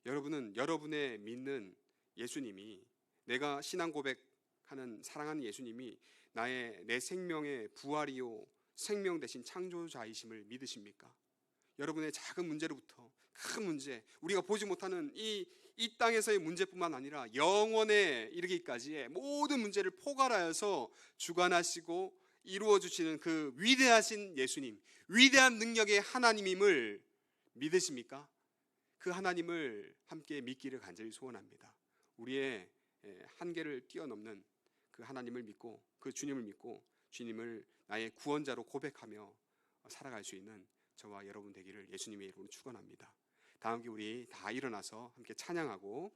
여러분은 여러분의 믿는 예수님이, 내가 신앙 고백하는 사랑하는 예수님이 내 생명의 부활이요 생명 대신 창조자이심을 믿으십니까? 여러분의 작은 문제로부터 큰 문제, 우리가 보지 못하는 이 땅에서의 문제뿐만 아니라 영원에 이르기까지의 모든 문제를 포괄하여서 주관하시고 이루어주시는 그 위대하신 예수님, 위대한 능력의 하나님임을 믿으십니까? 그 하나님을 함께 믿기를 간절히 소원합니다. 우리의 한계를 뛰어넘는 그 하나님을 믿고, 그 주님을 믿고 주님을 나의 구원자로 고백하며 살아갈 수 있는 저와 여러분 되기를 예수님의 이름으로 축원합니다. 다 함께 우리 다 일어나서 함께 찬양하고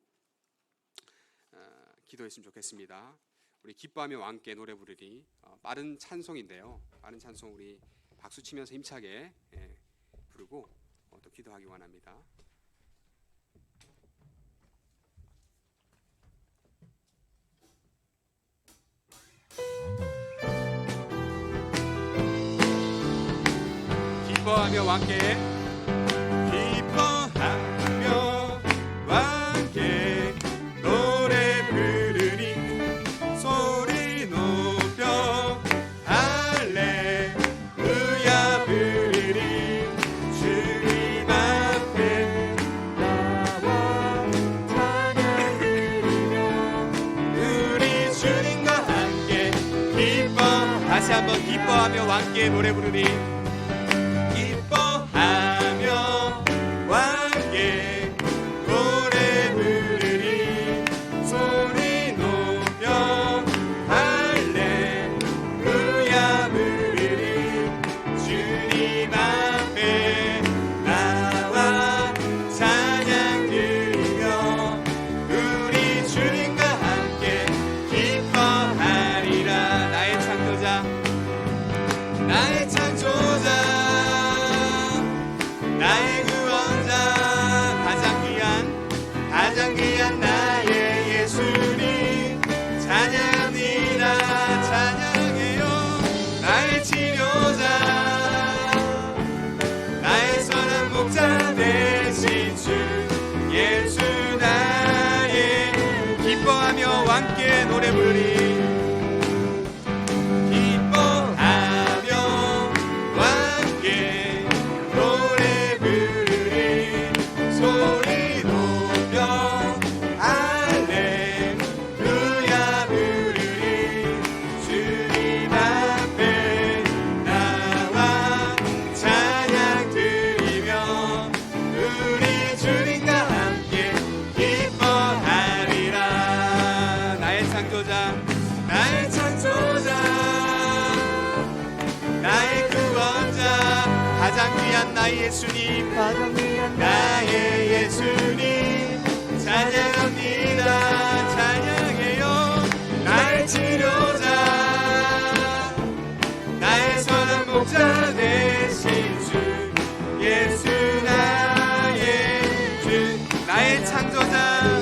기도했으면 좋겠습니다. 우리 기뻐하며 왕께 노래 부르리, 빠른 찬송인데요, 빠른 찬송 우리 박수 치면서 힘차게 부르고 또 기도하기 원합니다. 기뻐하며 왕께, 기뻐하며 왕께 노래 부르리, 소리 높여 할렐루야 부르리, 주님 앞에 나와 찬양 드리며 우리 주님과 함께 다시 한번 기뻐하며 왕께 노래 부르리, 기뻐하며 왕께 노래 부르리, 소리 높여 할렐루야 부르리, 주님 앞에 나와 찬양 드리며 우리 주님과 함께 기뻐하리라. 나의 창조자, 나의 창조자, 나의 구원자, 가장 귀한 나의 예수님 찬양합니다. 찬양해요. 나의 치료자, 나의 선한 목자 되신 주 예수 나의, 기뻐하며 왕께 노래 부르리, 나의 예수님, 나의 예수님 찬양합니다. 찬양해요. 나의 치료자, 나의 선한 목자 되신 주 예수 나의 주, 나의 창조자,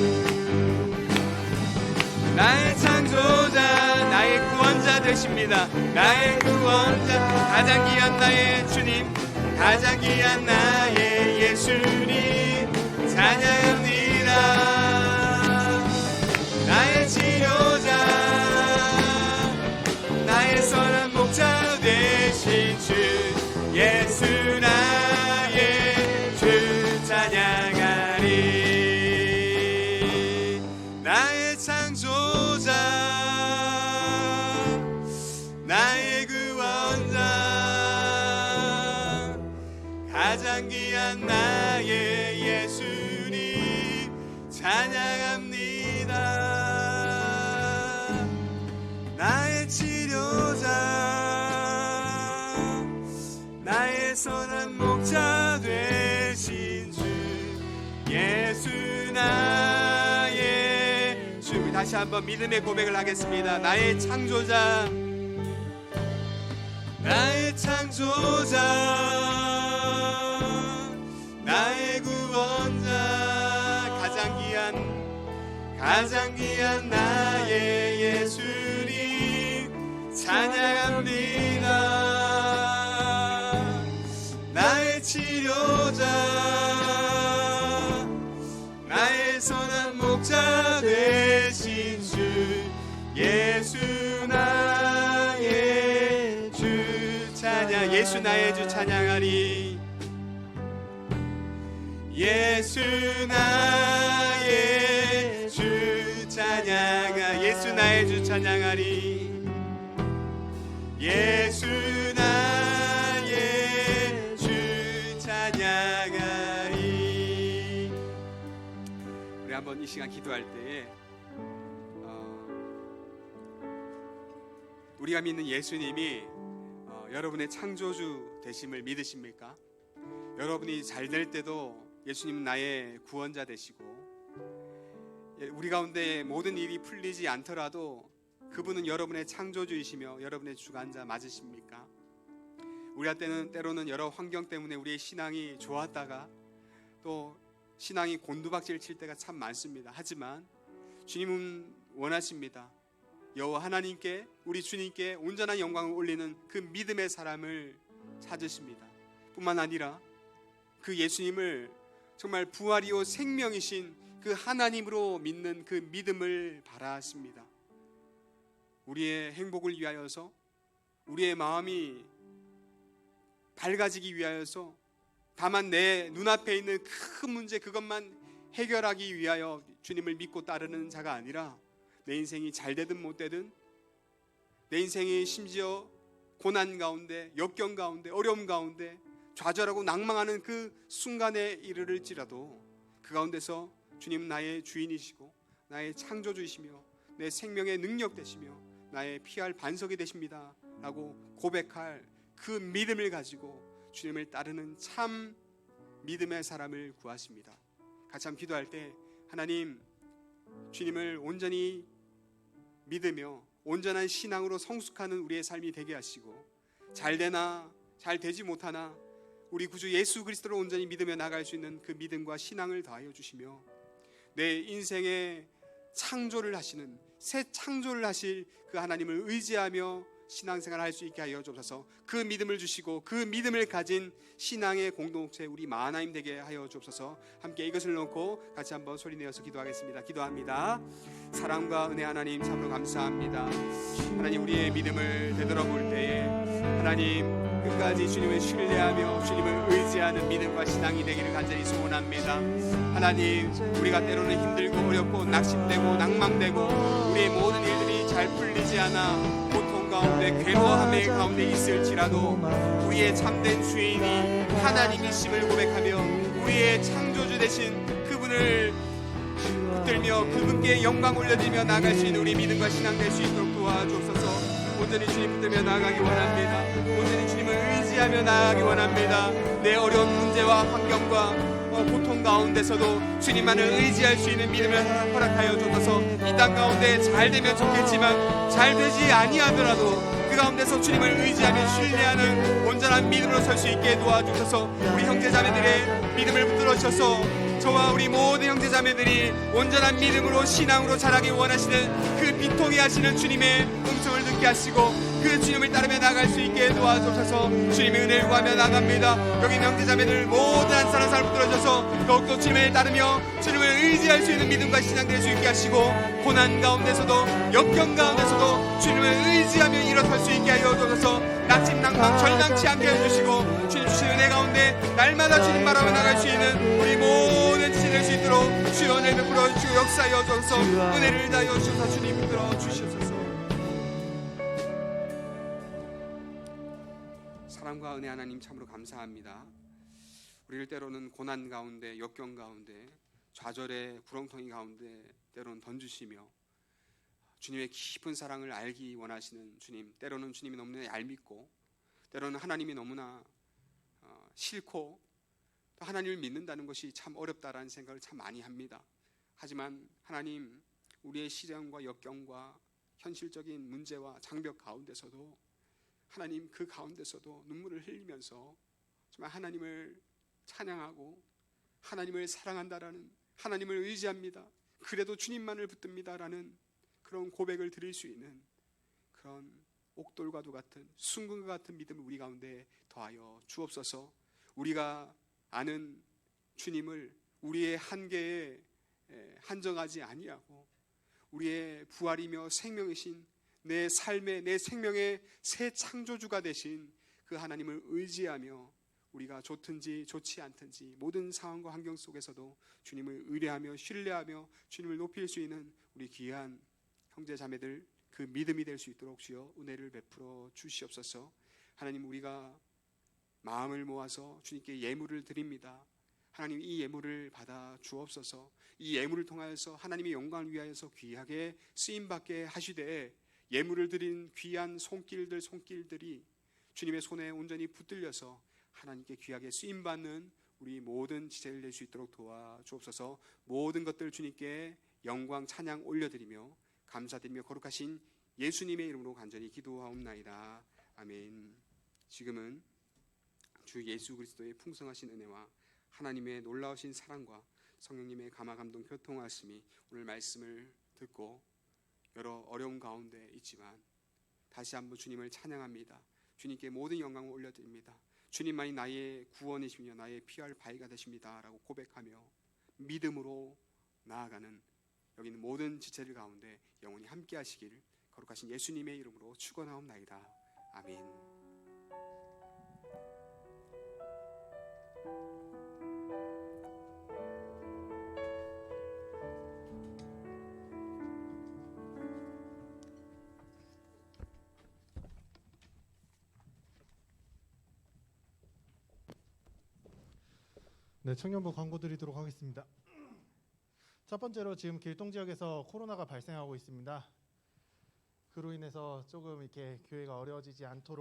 나의 창조자, 나의 구원자 되십니다. 나의 구원자, 가장 귀한 나의 주님, 가장 귀한 나의 예수님 찬양합니다. 창조자 나의 예수님 찬양합니다. 나의 치료자 나의 선한 목자 되신 주 예수 나의 주. 다시 한번 믿음의 고백을 하겠습니다. 나의 창조자 나의 창조자 나의 구원자 가장 귀한 나의 예수님 찬양합니다. 나의 치료자 나의 선한 목자 되신 주 예수 나의 주 찬양. 예수 나의 주 찬양하리. 예수 나의 주 찬양하. 예수 나의 주 찬양하리. 예수 나의 주 찬양하리. 우리 한번 이 시간 기도할 때에 우리가 믿는 예수님이 여러분의 창조주 되심을 믿으십니까? 여러분이 잘 될 때도 예수님은 나의 구원자 되시고, 우리 가운데 모든 일이 풀리지 않더라도 그분은 여러분의 창조주이시며 여러분의 주관자 맞으십니까? 우리가 때로는 여러 환경 때문에 우리의 신앙이 좋았다가 또 신앙이 곤두박질 칠 때가 참 많습니다. 하지만 주님은 원하십니다. 여호와 하나님께, 우리 주님께 온전한 영광을 올리는 그 믿음의 사람을 찾으십니다. 뿐만 아니라 그 예수님을 정말 부활이요 생명이신 그 하나님으로 믿는 그 믿음을 바라십니다. 우리의 행복을 위하여서, 우리의 마음이 밝아지기 위하여서, 다만 내 눈앞에 있는 큰 문제 그것만 해결하기 위하여 주님을 믿고 따르는 자가 아니라, 내 인생이 잘 되든 못 되든, 내 인생이 심지어 고난 가운데, 역경 가운데, 어려움 가운데 좌절하고 낭망하는 그 순간에 이르를지라도 그 가운데서 주님은 나의 주인이시고 나의 창조주이시며 내 생명의 능력 되시며 나의 피할 반석이 되십니다 라고 고백할 그 믿음을 가지고 주님을 따르는 참 믿음의 사람을 구하십니다. 같이 한번 기도할 때, 하나님, 주님을 온전히 믿으며 온전한 신앙으로 성숙하는 우리의 삶이 되게 하시고, 잘 되나 잘 되지 못하나 우리 구주 예수 그리스도를 온전히 믿으며 나갈 수 있는 그 믿음과 신앙을 더하여 주시며, 내 인생의 창조를 하시는, 새 창조를 하실 그 하나님을 의지하며 신앙생활을 할 수 있게 하여 주옵소서. 그 믿음을 주시고 그 믿음을 가진 신앙의 공동체 우리 마하나임 되게 하여 주옵소서. 함께 이것을 놓고 같이 한번 소리내어서 기도하겠습니다. 기도합니다. 사랑과 은혜 하나님 참으로 감사합니다. 하나님, 우리의 믿음을 되돌아볼 때에 하나님 끝까지 주님을 신뢰하며 주님을 의지하는 믿음과 신앙이 되기를 간절히 소원합니다. 하나님, 우리가 때로는 힘들고 어렵고 낙심되고 낭망되고 우리의 모든 일들이 잘 풀리지 않아 고통 가운데 괴로워함의 가운데 있을지라도 우리의 참된 주인이 하나님이심을 고백하며 우리의 창조주 되신 그분을 붙들며 그분께 영광 올려드리며 나아갈 수 있는 우리 믿음과 신앙 될 수 있도록 도와주옵소서. 온전히 주님 붙들며 나아가기 원합니다. 온전히 주님을 의지하며 나아가기 원합니다. 내 어려운 문제와 환경과 고통 가운데서도 주님만을 의지할 수 있는 믿음을 허락하여 주옵소서. 이 땅 가운데 잘 되면 좋겠지만 잘 되지 아니하더라도 그 가운데서 주님을 의지하며 신뢰하는 온전한 믿음으로 설 수 있게 도와주셔서 우리 형제자매들의 믿음을 붙들어 주셔서 저와 우리 모든 형제자매들이 온전한 믿음으로 신앙으로 자라기 원하시는 그 비통해 하시는 주님의 음성을 듣게 하시고 그 주님을 따르며 나아갈 수 있게 도와주셔서 주님의 은혜를 구하며 나갑니다. 여기 있는 형제자매들 모든 한 사람 사람 붙들어줘서 더욱더 주님을 따르며 주님을 의지할 수 있는 믿음과 신앙 될 수 있게 하시고 고난 가운데서도 역경 가운데서도 주님을 의지하며 일어설 수 있게 하여 주셔서 낙심 낭망 절망치 않게 해주시고 주님 주신 은혜 가운데 날마다 주님 바라며 나갈 수 있는 우리 모든 지체 될 수 있도록 주여 은혜 베풀어 주시고 역사하여 주셔서 은혜를 다하여 주셔서 주님 붙들어 주시옵소서. 사랑과 은혜 하나님 참으로 감사합니다. 우리를 때로는 고난 가운데, 역경 가운데, 좌절의 구렁텅이 가운데 때로는 던지시며 주님의 깊은 사랑을 알기 원하시는 주님, 때로는 주님이 너무나 얄밉고 때로는 하나님이 너무나 싫고 또 하나님을 믿는다는 것이 참 어렵다라는 생각을 참 많이 합니다. 하지만 하나님, 우리의 시련과 역경과 현실적인 문제와 장벽 가운데서도 하나님, 그 가운데서도 눈물을 흘리면서 정말 하나님을 찬양하고 하나님을 사랑한다라는, 하나님을 의지합니다, 그래도 주님만을 붙듭니다라는 그런 고백을 드릴 수 있는 그런 옥돌과도 같은 순금과 같은 믿음을 우리 가운데 더하여 주옵소서. 우리가 아는 주님을 우리의 한계에 한정하지 아니하고 우리의 부활이며 생명이신 내 삶의, 내 생명의 새 창조주가 되신 그 하나님을 의지하며 우리가 좋든지 좋지 않든지 모든 상황과 환경 속에서도 주님을 의뢰하며 신뢰하며 주님을 높일 수 있는 우리 귀한 형제 자매들, 그 믿음이 될 수 있도록 주여 은혜를 베풀어 주시옵소서. 하나님, 우리가 마음을 모아서 주님께 예물을 드립니다. 하나님, 이 예물을 받아 주옵소서. 이 예물을 통하여서 하나님의 영광을 위하여서 귀하게 쓰임받게 하시되 예물을 드린 귀한 손길들이 주님의 손에 온전히 붙들려서 하나님께 귀하게 쓰임받는 우리 모든 지체를 낼 수 있도록 도와주옵소서. 모든 것들 주님께 영광 찬양 올려드리며 감사드리며 거룩하신 예수님의 이름으로 간절히 기도하옵나이다. 아멘. 지금은 주 예수 그리스도의 풍성하신 은혜와 하나님의 놀라우신 사랑과 성령님의 감화 감동 교통하심이 오늘 말씀을 듣고 여러 어려운 가운데 있지만 다시 한번 주님을 찬양합니다. 주님께 모든 영광을 올려드립니다. 주님만이 나의 구원이시며 나의 피할 바위가 되십니다 라고 고백하며 믿음으로 나아가는 여기 있는 모든 지체들 가운데 영원히 함께 하시길 거룩하신 예수님의 이름으로 축원하옵나이다. 아멘. 네, 청년부 광고 드리도록 하겠습니다. 첫 번째로 지금 길동 지역에서 코로나가 발생하고 있습니다. 그로 인해서 조금 이렇게 교회가 어려워지지 않도록